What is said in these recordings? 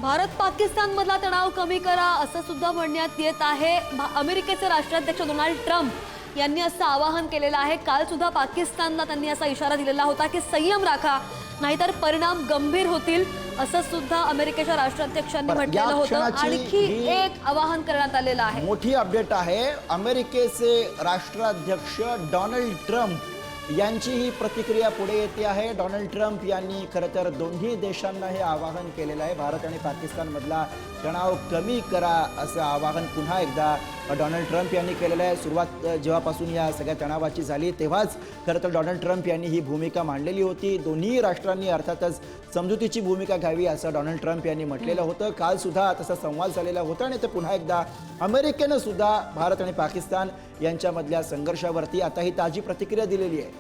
भारत पाकिस्तान मधला तणाव कमी करा असं सुद्धा म्हणण्यात येत आहे। अमेरिकेचे राष्ट्राध्यक्ष डोनाल्ड ट्रम्प यांनी असं आवाहन केलेलं आहे। काल सुद्धा पाकिस्तानला त्यांनी असा इशारा दिलेला होता की संयम राखा, नाहीतर परिणाम गंभीर होतील असं सुद्धा अमेरिकेच्या राष्ट्राध्यक्षांनी म्हटलेलं होतं। आणखी एक आवाहन करण्यात आलेलं आहे। मोठी अपडेट आहे। अमेरिकेचे राष्ट्राध्यक्ष डोनाल्ड ट्रम्प यांची ही प्रतिक्रिया पुढे येते आहे। डोनाल्ड ट्रम्प यांनी खरं तर दोन्ही देशांना हे आवाहन केलेलं आहे। भारत आणि पाकिस्तानमधला तणाव कमी करा असं आवाहन पुन्हा एकदा डोनाल्ड ट्रम्प यांनी केलेलं आहे। सुरुवात जेव्हापासून या सगळ्या तणावाची झाली तेव्हाच खरं तर डोनाल्ड ट्रम्प यांनी ही भूमिका मांडलेली होती। दोन्ही राष्ट्रांनी अर्थातच समजुतीची भूमिका घ्यावी असं डोनाल्ड ट्रम्प यांनी म्हटलेलं होतं। काल सुद्धा तसा संवाद झालेला होता आणि ते पुन्हा एकदा अमेरिकेनं सुद्धा भारत आणि पाकिस्तान यांच्यामधल्या संघर्षावरती आता ही ताजी प्रतिक्रिया दिलेली आहे।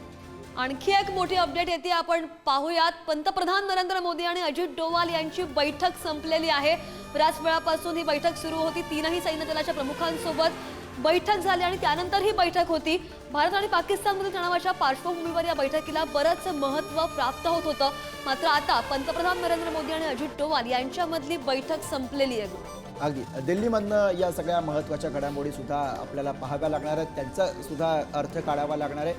आणखी एक मोठी अपडेट येते, आपण पाहूयात। पंतप्रधान नरेंद्र मोदी आणि अजित डोवाल यांची बैठक संपलेली आहे। बऱ्याच वेळापासून ही बैठक सुरू होती। तीनही सैन्य दलाच्या प्रमुखांसोबत बैठक झाली आणि त्यानंतर ही बैठक होती। भारत आणि पाकिस्तानमधील तणावाच्या पार्श्वभूमीवर या बैठकीला बरंच महत्त्व प्राप्त होत होतं। मात्र आता पंतप्रधान नरेंद्र मोदी आणि अजित डोवाल यांच्यामधली बैठक संपलेली आहे। अगदी दिल्लीमधनं या सगळ्या महत्त्वाच्या घडामोडी सुद्धा आपल्याला पाहाव्या लागणार आहेत, त्यांचा सुद्धा अर्थ काढावा लागणार आहे।